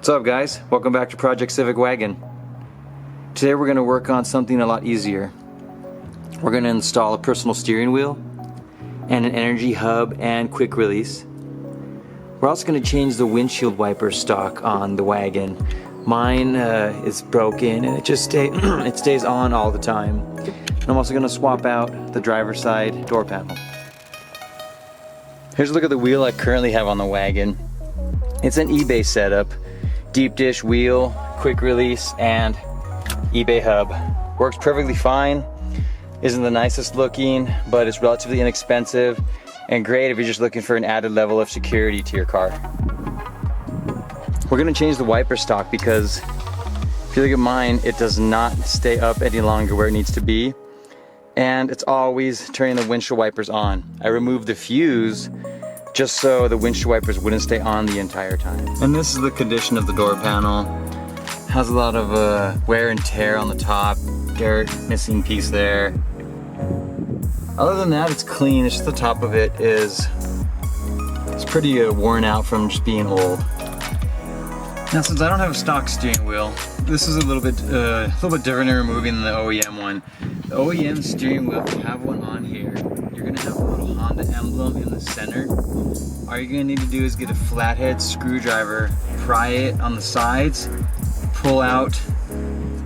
What's up guys? Welcome back to Project Civic Wagon. Today we're going to work on something a lot easier. We're going to install a personal steering wheel and an energy hub and quick release. We're also going to change the windshield wiper stock on the wagon. Mine is broken and it stays on all the time. And I'm also going to swap out the driver's side door panel. Here's a look at the wheel I currently have on the wagon. It's an eBay setup. Deep dish wheel, quick release, and eBay hub. Works perfectly fine. Isn't the nicest looking, but it's relatively inexpensive and great if you're just looking for an added level of security to your car. We're gonna change the wiper stock because if you look at mine, it does not stay up any longer where it needs to be. And it's always turning the windshield wipers on. I removed the fuse just so the windshield wipers wouldn't stay on the entire time. And this is the condition of the door panel. Has a lot of wear and tear on the top, dirt, missing piece there. Other than that, it's clean. It's just the top of it it's pretty worn out from just being old. Now, since I don't have a stock steering wheel, this is a little bit different in removing than the OEM one. The OEM steering wheel, if you have one on here, you're gonna have a little Honda emblem in the center. All you're gonna need to do is get a flathead screwdriver, pry it on the sides, pull out,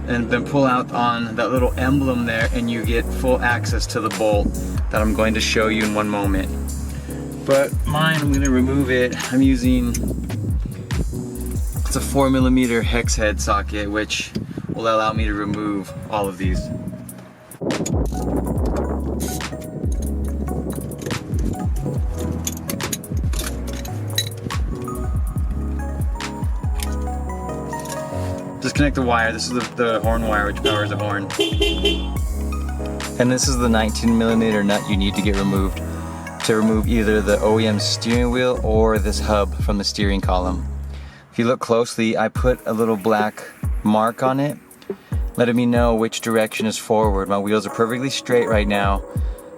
and then pull out on that little emblem there, and you get full access to the bolt that I'm going to show you in one moment. But mine, I'm gonna remove it. I'm using, it's a 4mm hex head socket, which will allow me to remove all of these. Disconnect the wire. This is the horn wire which powers the horn. And this is the 19mm nut you need to get removed to remove either the OEM steering wheel or this hub from the steering column. If you look closely, I put a little black mark on it, letting me know which direction is forward. My wheels are perfectly straight right now,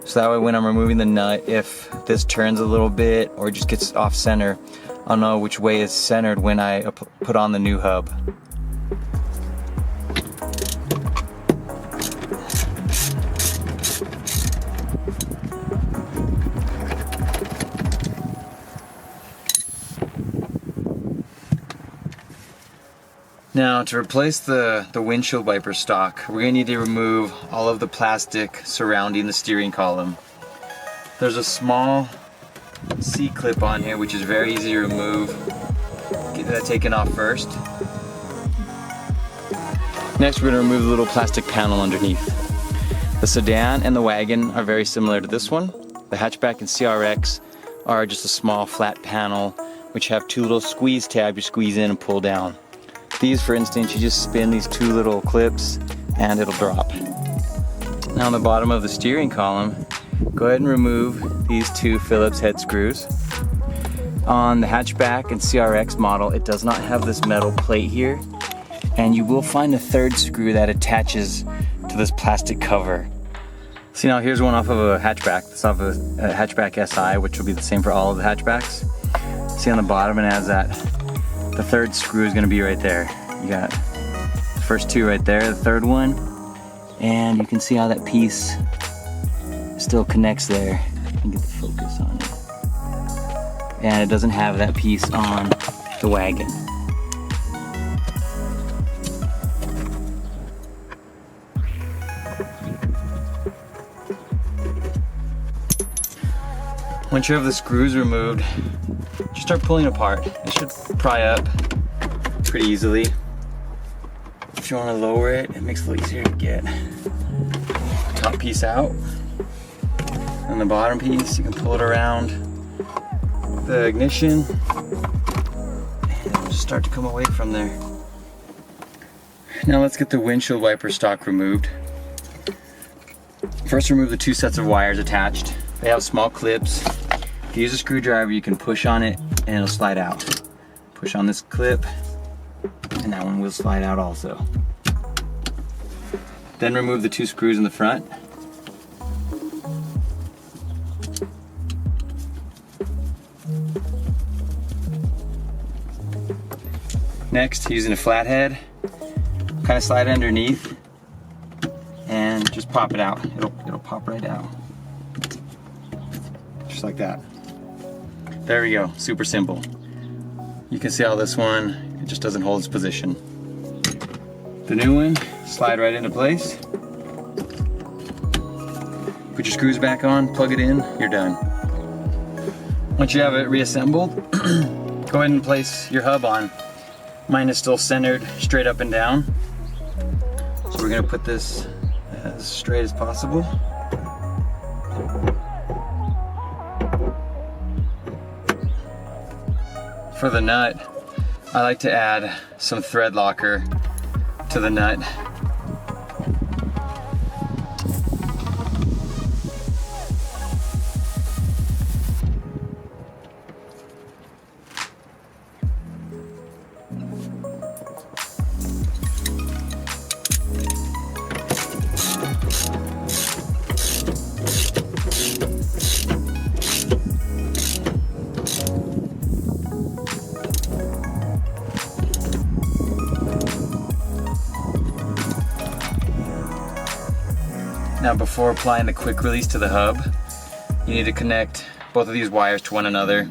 so that way when I'm removing the nut, if this turns a little bit or just gets off center, I'll know which way is centered when I put on the new hub. Now, to replace the windshield wiper stock, we're going to need to remove all of the plastic surrounding the steering column. There's a small C-clip on here which is very easy to remove. Get that taken off first. Next, we're going to remove the little plastic panel underneath. The sedan and the wagon are very similar to this one. The hatchback and CRX are just a small flat panel which have two little squeeze tabs you squeeze in and pull down. These, for instance, you just spin these two little clips and it'll drop. Now on the bottom of the steering column, go ahead and remove these two Phillips head screws. On the hatchback and CRX model, it does not have this metal plate here, and you will find a third screw that attaches to this plastic cover. See, now here's one off of a hatchback. This is off of a hatchback SI, which will be the same for all of the hatchbacks. See on the bottom, it has that. The third screw is going to be right there. You got the first two right there, the third one, and you can see how that piece still connects there. You can get the focus on it. And it doesn't have that piece on the wagon. Once you have the screws removed, just start pulling apart. It should pry up pretty easily. If you want to lower it, it makes it a little easier to get the top piece out. And the bottom piece, you can pull it around the ignition and it'll just start to come away from there. Now let's get the windshield wiper stock removed. First, remove the two sets of wires attached. They have small clips. If you use a screwdriver, you can push on it and it'll slide out. Push on this clip and that one will slide out also. Then remove the two screws in the front. Next, using a flathead, kind of slide underneath and just pop it out. It'll pop right out. Just like that. There we go, super simple. You can see how this one, it just doesn't hold its position. The new one, slide right into place. Put your screws back on, plug it in, you're done. Once you have it reassembled, go ahead and place your hub on. Mine is still centered straight up and down. So we're gonna put this as straight as possible. For the nut, I like to add some thread locker to the nut. Now before applying the quick release to the hub, you need to connect both of these wires to one another.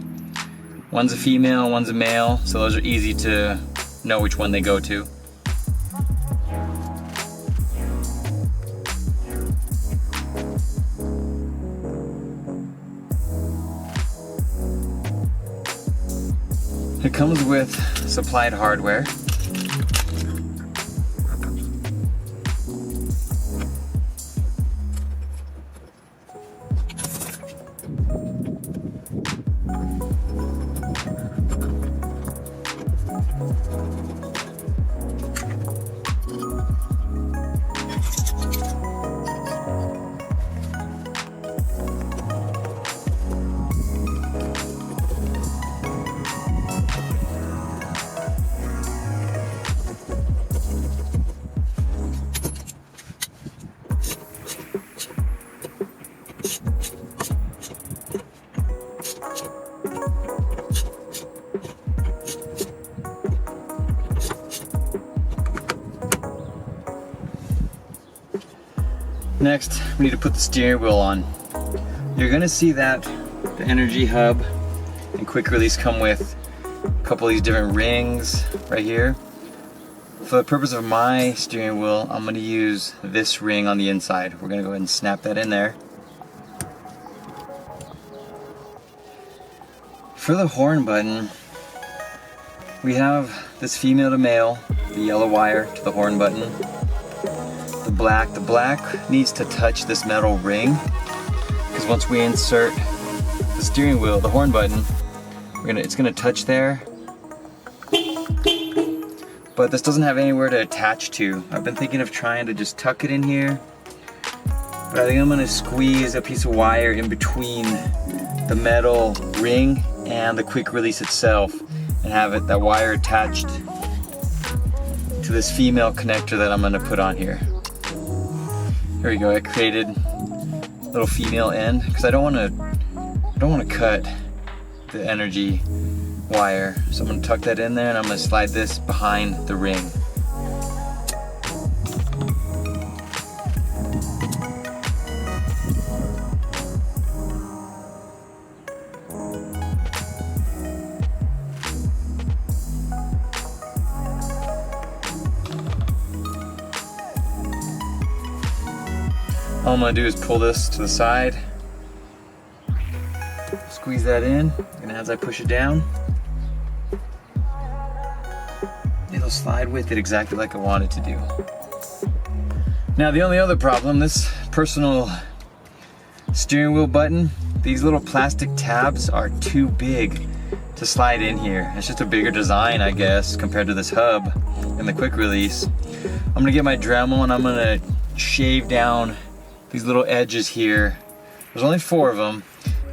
One's a female, one's a male, so those are easy to know which one they go to. It comes with supplied hardware. Next, we need to put the steering wheel on. You're gonna see that the energy hub and quick release come with a couple of these different rings right here. For the purpose of my steering wheel, I'm gonna use this ring on the inside. We're gonna go ahead and snap that in there. For the horn button, we have this female to male, the yellow wire to the horn button. The black needs to touch this metal ring, because once we insert the steering wheel, the horn button, it's gonna touch there. But this doesn't have anywhere to attach to. I've been thinking of trying to just tuck it in here, but I think I'm gonna squeeze a piece of wire in between the metal ring and the quick release itself, and have that wire attached to this female connector that I'm gonna put on here. Here we go, I created a little female end because I don't want to cut the energy wire. So I'm going to tuck that in there and I'm going to slide this behind the ring. All I'm going to do is pull this to the side, squeeze that in, and as I push it down, it'll slide with it exactly like I want it to do. Now the only other problem, this personal steering wheel button, these little plastic tabs are too big to slide in here. It's just a bigger design, I guess, compared to this hub and the quick release. I'm going to get my Dremel and I'm going to shave down these little edges here. There's only 4 of them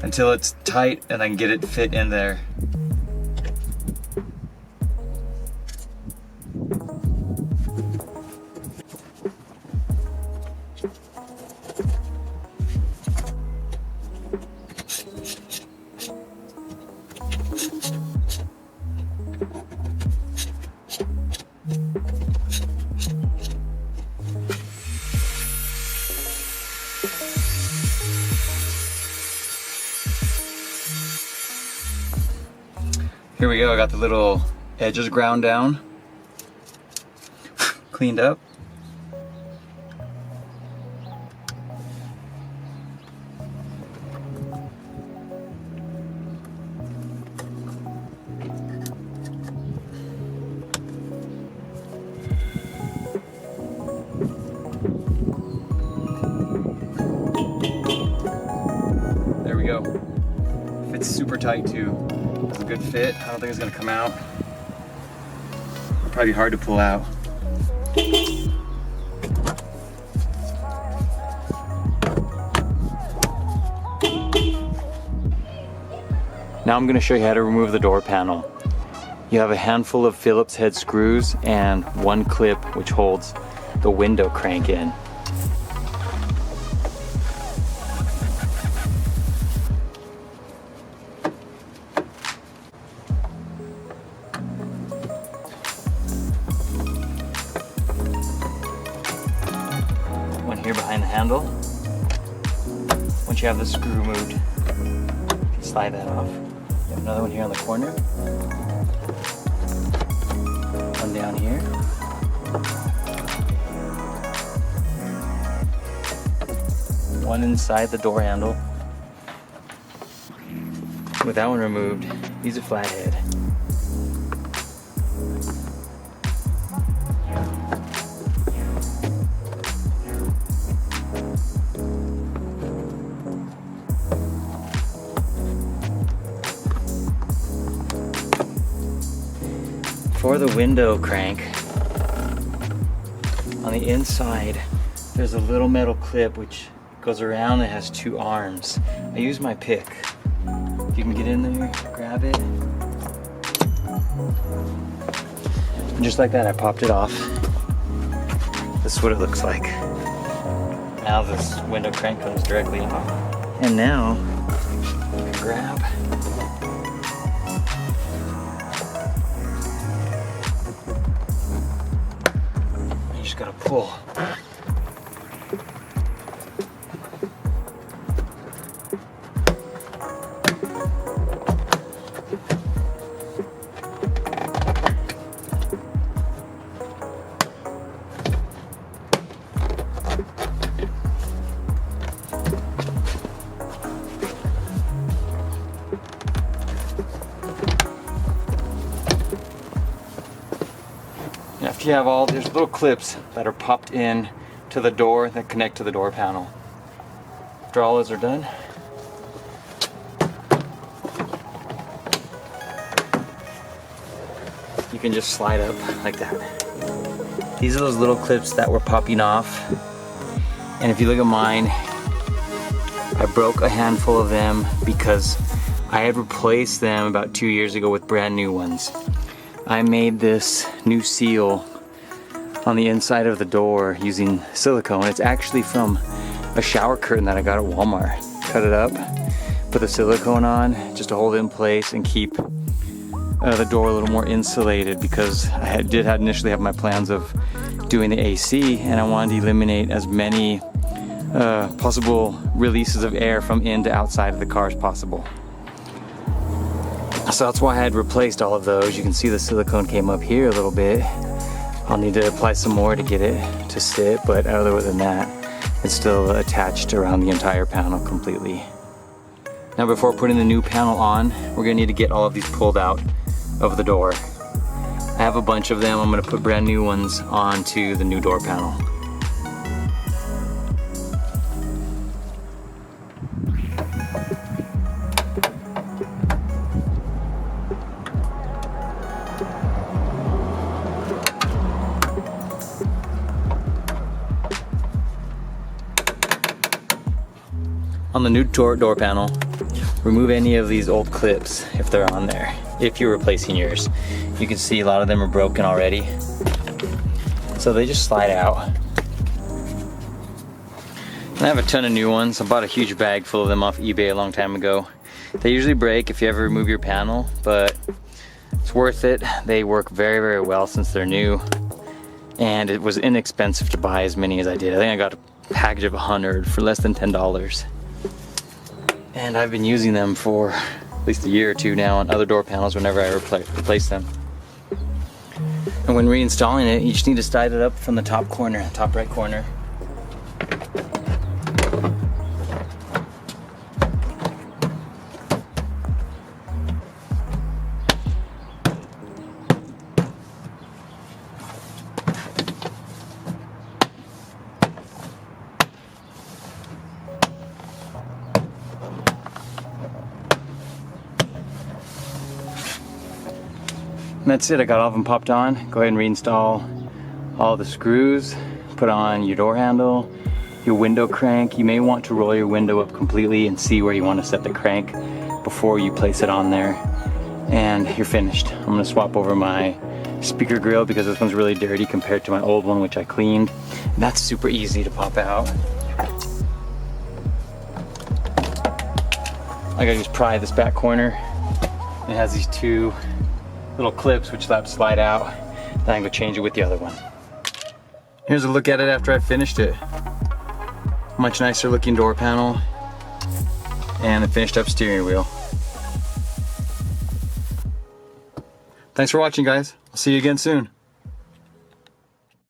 until it's tight and I can get it fit in there. Here we go, I got the little edges ground down, cleaned up. There we go. Fits super tight too. It's a good fit. I don't think it's gonna come out. Probably hard to pull out. Now I'm gonna show you how to remove the door panel. You have a handful of Phillips head screws and one clip which holds the window crank in. One here behind the handle. Once you have the screw removed, you can slide that off. You have another one here on the corner. One down here. One inside the door handle. With that one removed, use a flathead. For the window crank, on the inside, there's a little metal clip which goes around and has two arms. I use my pick. If you can get in there, grab it. And just like that, I popped it off. This is what it looks like. Now this window crank comes directly off. And now, I can grab. Just gotta pull. After you have all, there's little clips that are popped in to the door that connect to the door panel. After all those are done, you can just slide up like that. These are those little clips that were popping off. And if you look at mine, I broke a handful of them because I had replaced them about 2 years ago with brand new ones. I made this new seal on the inside of the door using silicone. It's actually from a shower curtain that I got at Walmart. Cut it up, put the silicone on just to hold it in place and keep the door a little more insulated, because I did initially have my plans of doing the AC, and I wanted to eliminate as many possible releases of air from in to outside of the car as possible. So that's why I had replaced all of those. You can see the silicone came up here a little bit. I'll need to apply some more to get it to sit, but other than that, it's still attached around the entire panel completely. Now before putting the new panel on, we're gonna need to get all of these pulled out of the door. I have a bunch of them. I'm gonna put brand new ones onto the new door panel. On the new door panel, remove any of these old clips if they're on there, if you're replacing yours. You can see a lot of them are broken already, so they just slide out. And I have a ton of new ones. I bought a huge bag full of them off eBay a long time ago. They usually break if you ever remove your panel, but It's worth it. They work very, very well since they're new. And it was inexpensive to buy as many as I did. I think I got a package of 100 for less than $10. And I've been using them for at least a year or two now on other door panels whenever I replace them. And when reinstalling it, you just need to slide it up from the top corner, top right corner. And that's it, I got all of them popped on. Go ahead and reinstall all the screws, put on your door handle, your window crank. You may want to roll your window up completely and see where you want to set the crank before you place it on there. And you're finished. I'm gonna swap over my speaker grill because this one's really dirty compared to my old one, which I cleaned. And that's super easy to pop out. I gotta just pry this back corner. It has these two little clips which slide out. Then I can go change it with the other one. Here's a look at it after I finished it. Much nicer looking door panel and a finished up steering wheel. Thanks for watching, guys. I'll see you again soon.